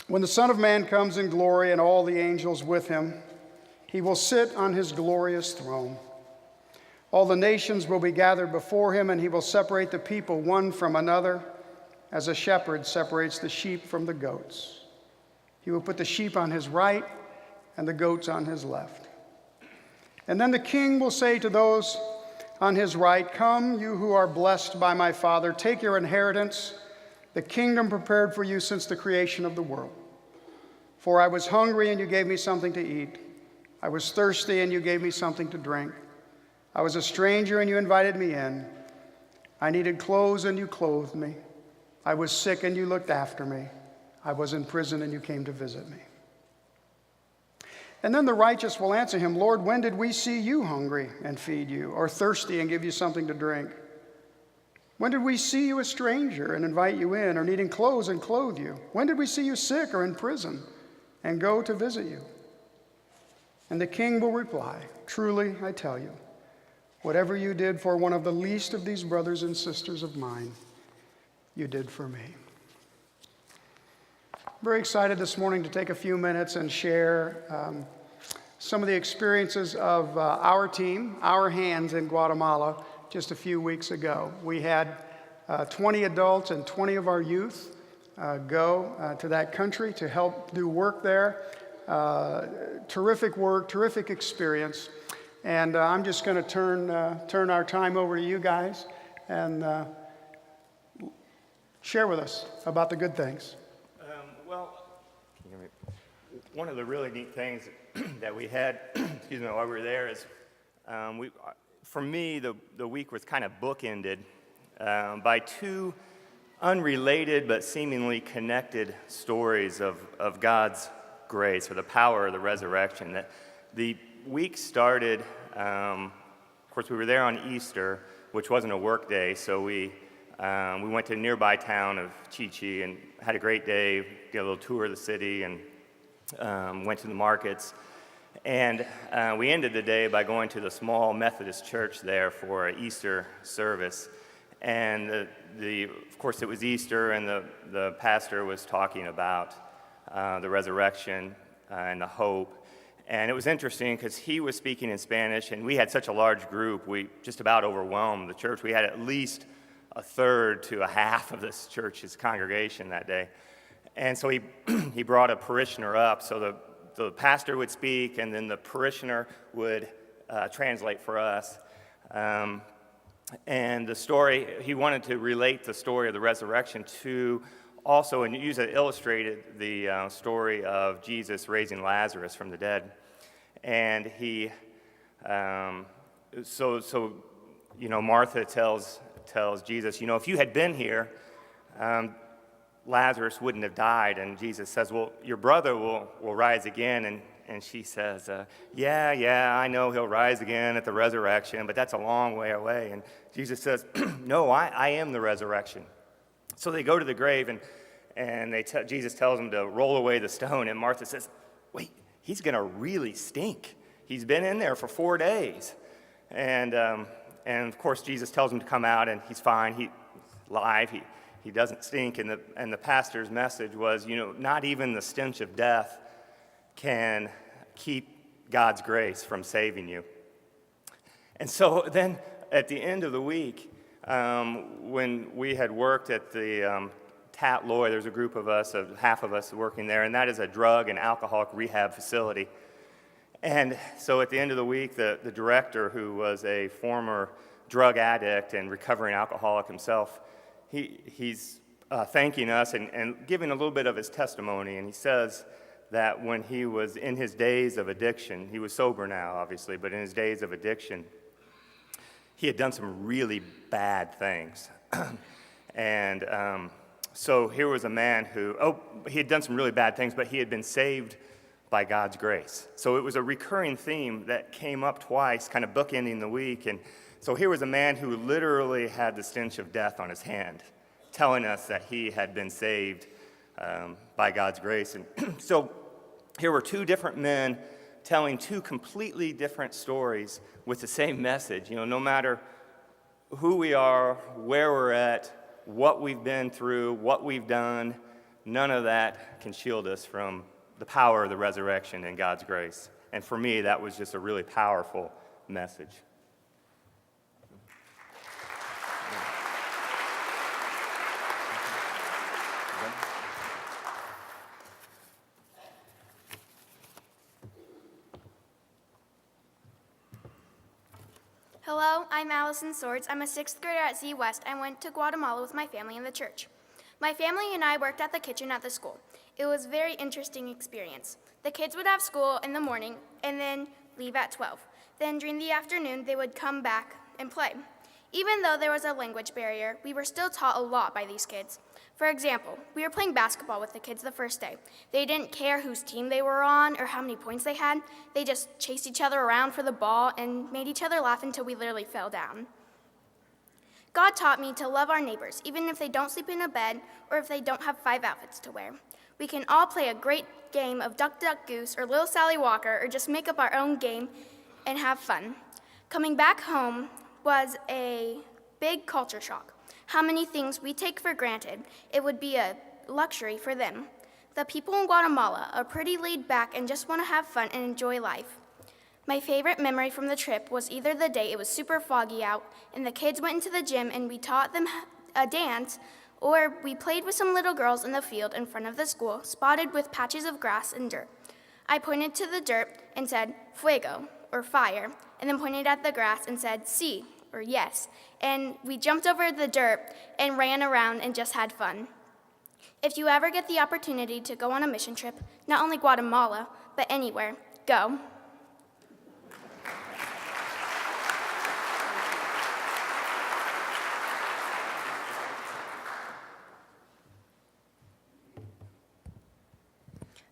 When the Son of Man comes in glory and all the angels with him, he will sit on his glorious throne. All the nations will be gathered before him, and he will separate the people one from another, as a shepherd separates the sheep from the goats. He will put the sheep on his right and the goats on his left. And then the king will say to those on his right, "Come, you who are blessed by my Father, take your inheritance, the kingdom prepared for you since the creation of the world. For I was hungry, and you gave me something to eat. I was thirsty, and you gave me something to drink. I was a stranger, and you invited me in. I needed clothes, and you clothed me. I was sick, and you looked after me. I was in prison, and you came to visit me." And then the righteous will answer him, "Lord, when did we see you hungry and feed you, or thirsty and give you something to drink? When did we see you a stranger and invite you in, or needing clothes and clothe you? When did we see you sick or in prison and go to visit you?" And the king will reply, "Truly, I tell you, whatever you did for one of the least of these brothers and sisters of mine, you did for me." I'm very excited this morning to take a few minutes and share some of the experiences of our team, our hands in Guatemala, just a few weeks ago. We had 20 adults and 20 of our youth go to that country to help do work there. Terrific work, terrific experience. And I'm just going to turn our time over to you guys and share with us about the good things. One of the really neat things that we had, while we were there is, for me, the week was kind of bookended by two unrelated but seemingly connected stories of God's grace, or the power of the resurrection. That the week started, of course, we were there on Easter, which wasn't a work day, so we went to the nearby town of Chichi and had a great day, did a little tour of the city, and went to the markets. And we ended the day by going to the small Methodist church there for an Easter service. And of course, it was Easter, and the pastor was talking about the resurrection and the hope. And it was interesting because he was speaking in Spanish, and we had such a large group, we just about overwhelmed the church. We had at least a third to a half of this church's congregation that day. And so he brought a parishioner up, so the pastor would speak, and then the parishioner would translate for us. And the story, he wanted to relate the story of the resurrection to also, and use it illustrated the story of Jesus raising Lazarus from the dead. And he, Martha tells Jesus, if you had been here, Lazarus wouldn't have died. And Jesus says, well, your brother will rise again. And she says, yeah, I know he'll rise again at the resurrection, but that's a long way away. And Jesus says, no, I am the resurrection. So they go to the grave, and Jesus tells them to roll away the stone. And Martha says, wait, he's going to really stink. He's been in there for 4 days. And of course, Jesus tells him to come out, and he's fine. He's alive. He doesn't stink. And the pastor's message was, not even the stench of death can keep God's grace from saving you. And so then at the end of the week, when we had worked at the Tat Loy, there's a group of us, half of us working there, and that is a drug and alcoholic rehab facility. And so at the end of the week, the director, who was a former drug addict and recovering alcoholic himself, he's thanking us and giving a little bit of his testimony. And he says that when he was in his days of addiction, he was sober now, obviously, but in his days of addiction, he had done some really bad things. And so here was a man he had done some really bad things, but he had been saved by God's grace. So it was a recurring theme that came up twice, kind of bookending the week. And so here was a man who literally had the stench of death on his hand, telling us that he had been saved by God's grace. And so here were two different men telling two completely different stories with the same message. No matter who we are, where we're at, what we've been through, what we've done, none of that can shield us from the power of the resurrection and God's grace. And for me, that was just a really powerful message. Hello, I'm Allison Soards. I'm a 6th grader at Z West. I went to Guatemala with my family and the church. My family and I worked at the kitchen at the school. It was a very interesting experience. The kids would have school in the morning and then leave at 12. Then during the afternoon, they would come back and play. Even though there was a language barrier, we were still taught a lot by these kids. For example, we were playing basketball with the kids the first day. They didn't care whose team they were on or how many points they had. They just chased each other around for the ball and made each other laugh until we literally fell down. God taught me to love our neighbors, even if they don't sleep in a bed or if they don't have 5 outfits to wear. We can all play a great game of Duck, Duck, Goose or Little Sally Walker or just make up our own game and have fun. Coming back home was a big culture shock. How many things we take for granted, it would be a luxury for them. The people in Guatemala are pretty laid back and just want to have fun and enjoy life. My favorite memory from the trip was either the day it was super foggy out and the kids went into the gym and we taught them a dance, or we played with some little girls in the field in front of the school, spotted with patches of grass and dirt. I pointed to the dirt and said, fuego, or fire, and then pointed at the grass and said, sí, or yes. And we jumped over the dirt and ran around and just had fun. If you ever get the opportunity to go on a mission trip, not only Guatemala, but anywhere, go.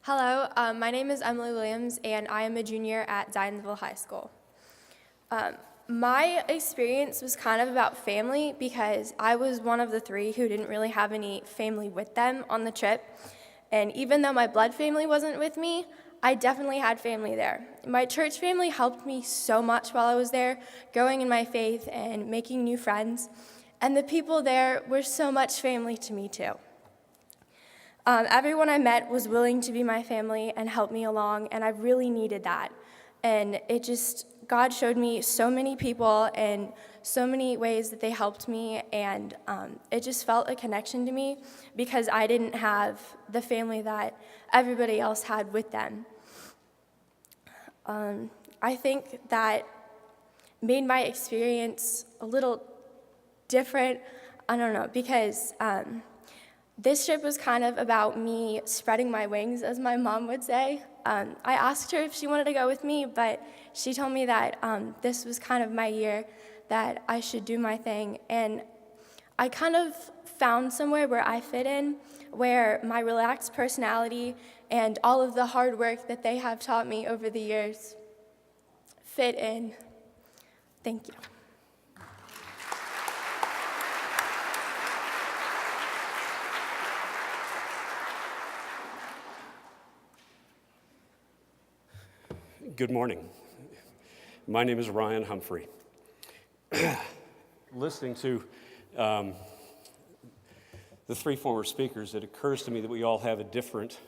Hello, my name is Emily Williams, and I am a junior at Zionsville High School. My experience was kind of about family because I was one of the 3 who didn't really have any family with them on the trip. And even though my blood family wasn't with me, I definitely had family there. My church family helped me so much while I was there, growing in my faith and making new friends. And the people there were so much family to me too. Everyone I met was willing to be my family and help me along, and I really needed that. And God showed me so many people and so many ways that they helped me, and it just felt a connection to me because I didn't have the family that everybody else had with them. I think that made my experience a little different, I don't know, because this trip was kind of about me spreading my wings, as my mom would say. I asked her if she wanted to go with me, but she told me that this was kind of my year, that I should do my thing. And I kind of found somewhere where I fit in, where my relaxed personality and all of the hard work that they have taught me over the years fit in. Thank you. Good morning. My name is Ryan Humphrey. Listening to the 3 former speakers, it occurs to me that we all have a different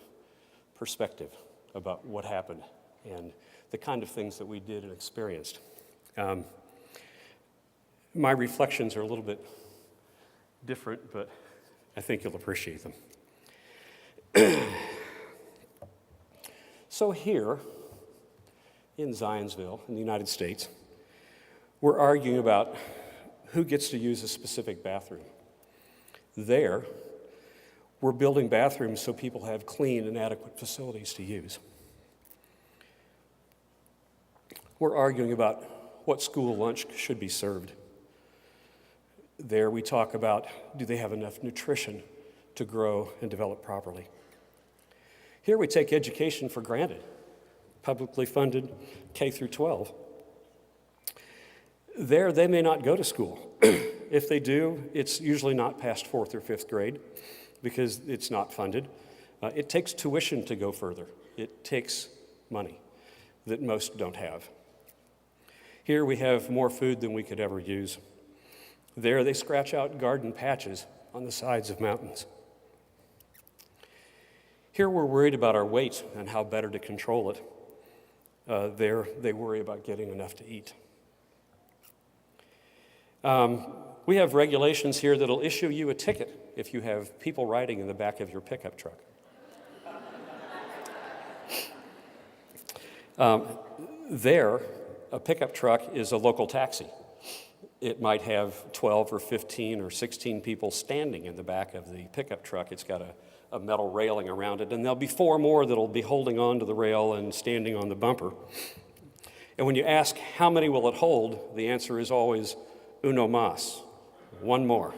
perspective about what happened and the kind of things that we did and experienced. My reflections are a little bit different, but I think you'll appreciate them. So here, in Zionsville, in the United States, we're arguing about who gets to use a specific bathroom. There, we're building bathrooms so people have clean and adequate facilities to use. We're arguing about what school lunch should be served. There, we talk about, do they have enough nutrition to grow and develop properly? Here, we take education for granted. Publicly funded K through 12. There, they may not go to school. If they do, it's usually not past 4th or 5th grade because it's not funded. It takes tuition to go further. It takes money that most don't have. Here we have more food than we could ever use. There, they scratch out garden patches on the sides of mountains. Here we're worried about our weight and how better to control it. There they worry about getting enough to eat. We have regulations here that'll issue you a ticket if you have people riding in the back of your pickup truck. There, a pickup truck is a local taxi. It might have 12 or 15 or 16 people standing in the back of the pickup truck. It's got a metal railing around it, and there'll be 4 more that'll be holding on to the rail and standing on the bumper. And when you ask how many will it hold, the answer is always uno más, one more.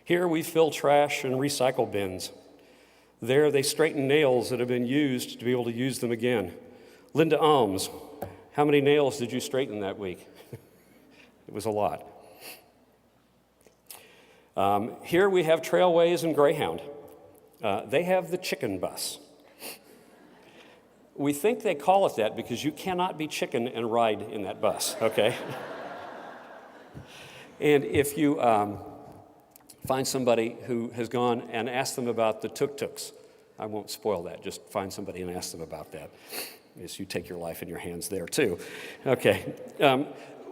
Here we fill trash and recycle bins. There they straighten nails that have been used to be able to use them again. Linda Alms, how many nails did you straighten that week? It was a lot. Here we have Trailways and Greyhound. They have the chicken bus. We think they call it that because you cannot be chicken and ride in that bus, okay? And if you find somebody who has gone and asked them about the tuk-tuks, I won't spoil that, just find somebody and ask them about that. Yes, you take your life in your hands there too. Okay,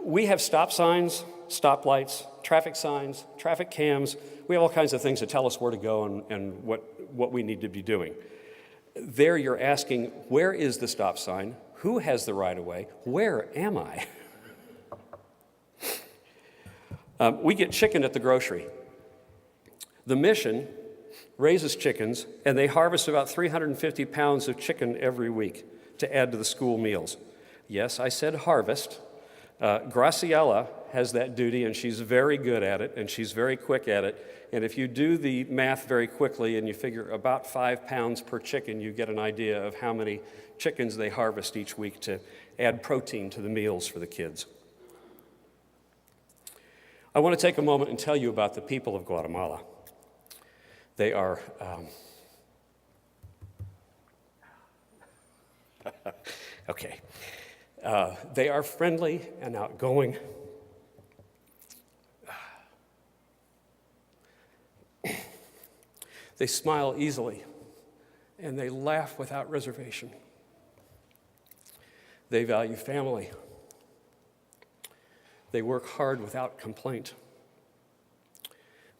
we have stop signs, stoplights, traffic signs, traffic cams. We have all kinds of things that tell us where to go and what we need to be doing. There you're asking, where is the stop sign? Who has the right of way? Where am I? We get chicken at the grocery. The mission raises chickens, and they harvest about 350 pounds of chicken every week to add to the school meals. Yes, I said harvest. Graciela has that duty, and she's very good at it, and she's very quick at it. And if you do the math very quickly and you figure about 5 pounds per chicken, you get an idea of how many chickens they harvest each week to add protein to the meals for the kids. I want to take a moment and tell you about the people of Guatemala. They are okay. They are friendly and outgoing. They smile easily, and they laugh without reservation. They value family. They work hard without complaint.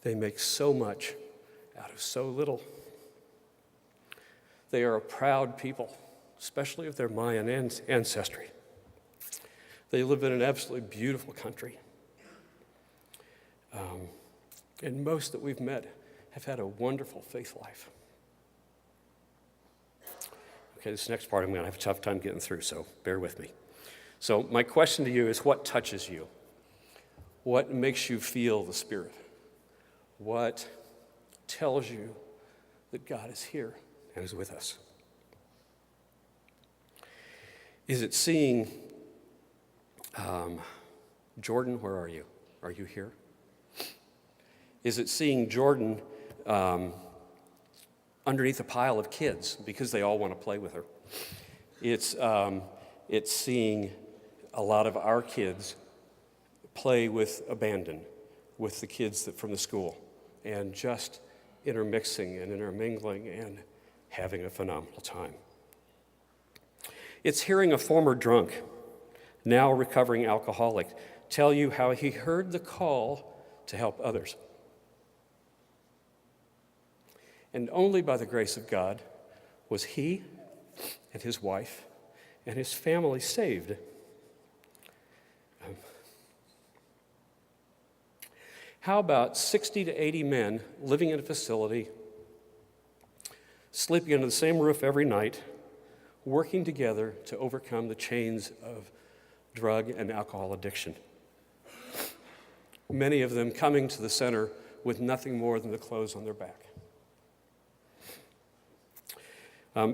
They make so much out of so little. They are a proud people, especially of their Mayan ancestry. They live in an absolutely beautiful country. And most that we've met have had a wonderful faith life. Okay, this next part I'm going to have a tough time getting through, so bear with me. So my question to you is, what touches you? What makes you feel the Spirit? What tells you that God is here and is with us? Is it seeing, Jordan, where are you? Are you here? Is it seeing Jordan underneath a pile of kids because they all want to play with her? It's seeing a lot of our kids play with abandon with the kids from the school and just intermixing and intermingling and having a phenomenal time. It's hearing a former drunk, now recovering alcoholic, tell you how he heard the call to help others. And only by the grace of God was he and his wife and his family saved. How about 60 to 80 men living in a facility, sleeping under the same roof every night, working together to overcome the chains of drug and alcohol addiction? Many of them coming to the center with nothing more than the clothes on their back.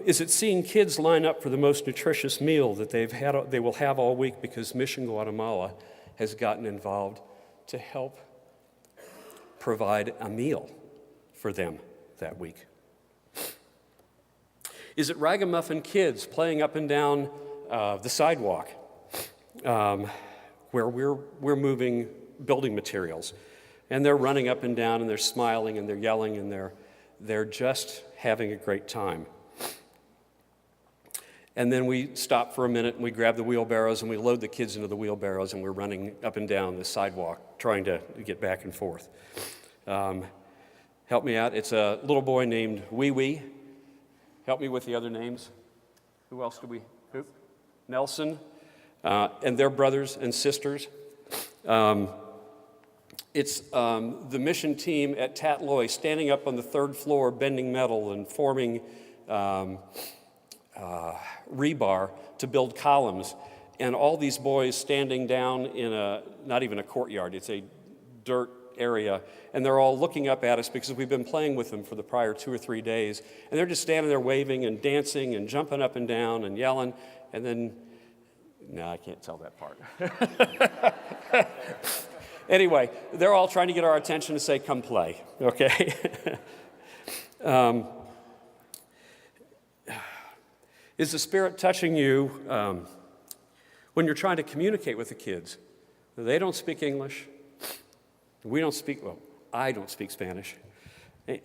Is it seeing kids line up for the most nutritious meal that they will have all week because Mission Guatemala has gotten involved to help provide a meal for them that week? Is it ragamuffin kids playing up and down the sidewalk where we're moving building materials, and they're running up and down and they're smiling and they're yelling and they're They're just having a great time. And then we stop for a minute and we grab the wheelbarrows and we load the kids into the wheelbarrows and we're running up and down the sidewalk trying to get back and forth. Help me out. It's a little boy named Wee Wee. Help me with the other names. Who else do we? Who? Nelson. And their brothers and sisters. It's the mission team at Tatloy standing up on the third floor, bending metal and forming rebar to build columns. And all these boys standing down in not even a courtyard, it's a dirt area, and they're all looking up at us because we've been playing with them for the prior 2 or 3 days. And they're just standing there waving and dancing and jumping up and down and yelling. And then, no, I can't tell that part. Anyway, they're all trying to get our attention to say, come play, okay? Is the Spirit touching you when you're trying to communicate with the kids? They don't speak English. We don't speak, well, I don't speak Spanish.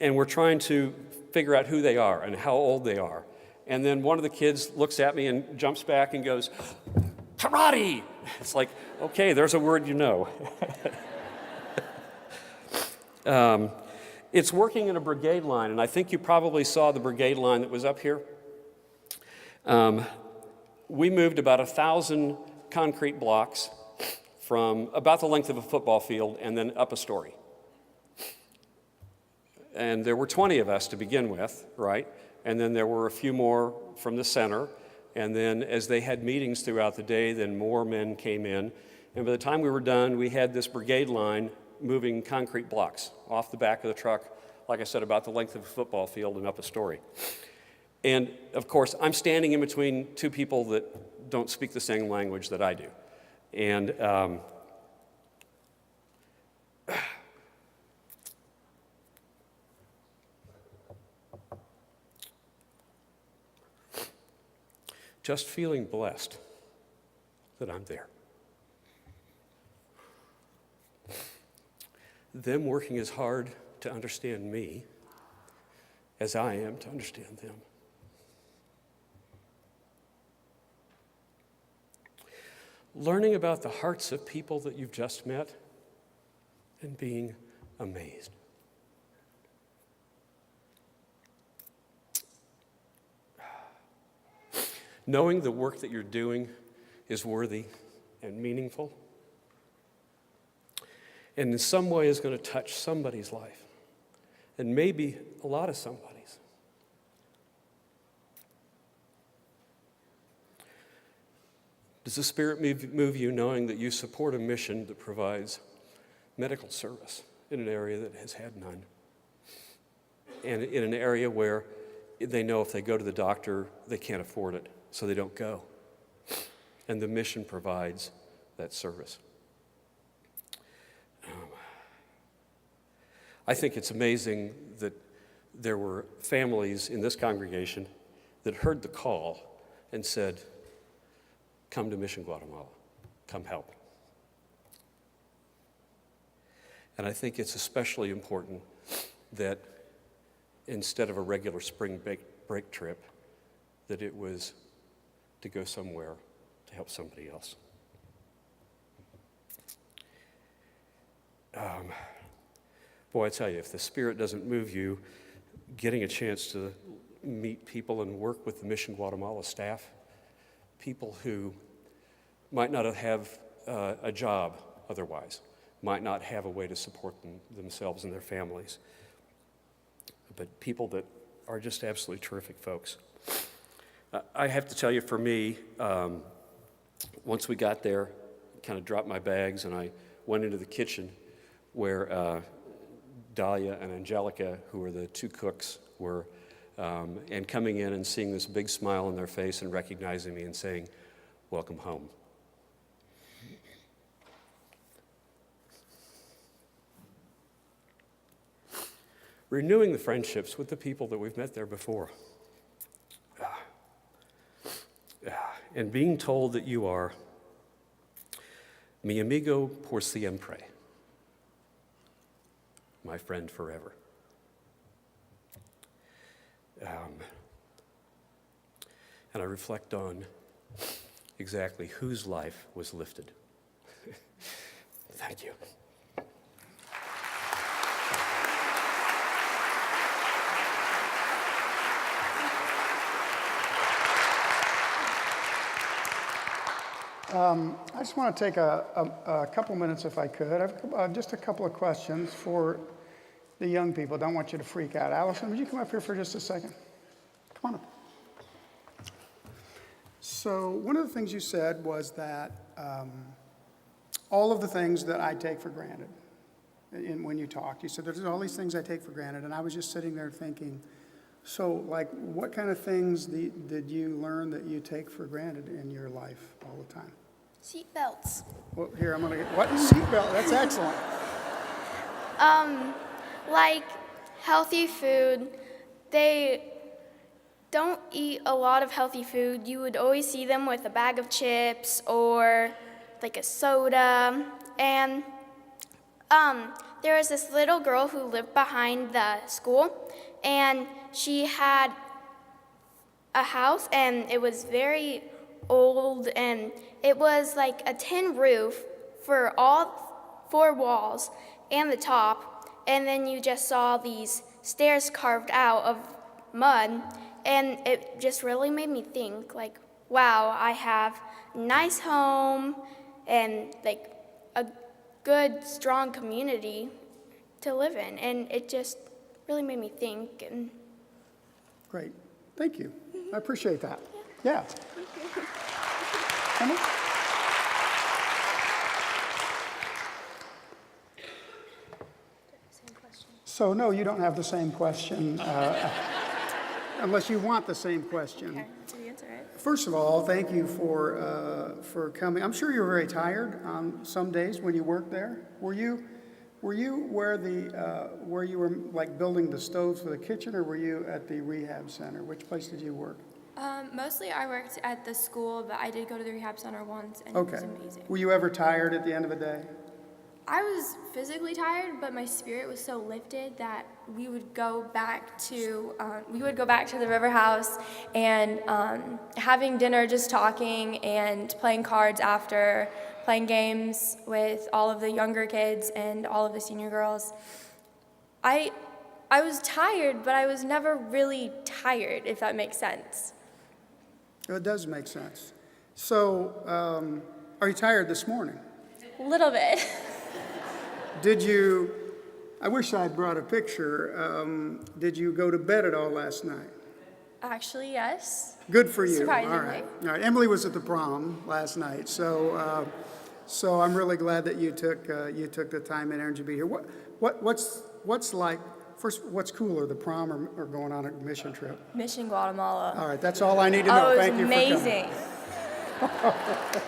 And we're trying to figure out who they are and how old they are. And then one of the kids looks at me and jumps back and goes, karate! It's like, okay, there's a word you know. It's working in a brigade line, and I think you probably saw the brigade line that was up here. We moved about 1,000 concrete blocks from about the length of a football field and then up a story. And there were 20 of us to begin with, right? And then there were a few more from the center. And then as they had meetings throughout the day, then more men came in. And by the time we were done, we had this brigade line moving concrete blocks off the back of the truck, like I said, about the length of a football field and up a story. And of course, I'm standing in between two people that don't speak the same language that I do. And just feeling blessed that I'm there. Them working as hard to understand me as I am to understand them. Learning about the hearts of people that you've just met and being amazed. Knowing the work that you're doing is worthy and meaningful, and in some way is going to touch somebody's life, and maybe a lot of somebody's. Does the Spirit move you knowing that you support a mission that provides medical service in an area that has had none? And in an area where they know if they go to the doctor, they can't afford it, so they don't go. And the mission provides that service. I think it's amazing that there were families in this congregation that heard the call and said, come to Mission Guatemala, come help. And I think it's especially important that instead of a regular spring break trip, that it was to go somewhere to help somebody else. Boy, I tell you, if the Spirit doesn't move you, getting a chance to meet people and work with the Mission Guatemala staff, people who might not have a job otherwise, might not have a way to support themselves and their families, but people that are just absolutely terrific folks. I have to tell you, for me, once we got there, kind of dropped my bags and I went into the kitchen where Dahlia and Angelica, who were the two cooks, were, and coming in and seeing this big smile on their face and recognizing me and saying, welcome home. Renewing the friendships with the people that we've met there before. And being told that you are mi amigo por siempre, my friend forever. and I reflect on exactly whose life was lifted. Thank you. I just want to take a couple minutes, if I could. I've just a couple of questions for the young people. Don't want you to freak out. Allison, would you come up here for just a second? Come on up. So one of the things you said was that all of the things that I take for granted, when you talked, you said there's all these things I take for granted, and I was just sitting there thinking, so like what kind of things did you learn that you take for granted in your life all the time? Seat belts. Well, here, I'm going to get, what? Seatbelt, that's excellent. Like healthy food, they don't eat a lot of healthy food. You would always see them with a bag of chips or like a soda. And there was this little girl who lived behind the school, and she had a house, and it was very old, and it was like a tin roof for all 4 walls and the top, and then you just saw these stairs carved out of mud, and it just really made me think, like, wow, I have a nice home and like a good, strong community to live in, and it just really made me think. And Great, thank you. I appreciate that. Yeah. Emma? So no, you don't have the same question, unless you want the same question. Okay, so the answer, right? First of all, thank you for coming. I'm sure you were very tired on some days when you worked there. Were you where you were like building the stoves for the kitchen, or were you at the rehab center? Which place did you work? Mostly I worked at the school, but I did go to the rehab center once, and Okay. it was amazing. Were you ever tired at the end of the day? I was physically tired, but my spirit was so lifted that we would go back to the river house and having dinner, just talking and playing cards after, playing games with all of the younger kids and all of the senior girls. I was tired, but I was never really tired, if that makes sense. It does make sense. So, are you tired this morning? A little bit. Did you, I wish I'd brought a picture. Did you go to bed at all last night? Actually, yes. Good for you. Surprisingly. All right. All right. Emily was at the prom last night, so I'm really glad that you took the time and energy to be here. What's like? First, what's cooler, the prom or going on a mission trip? Mission Guatemala. All right. That's all I need to know. Oh, it was Thank you amazing. for coming.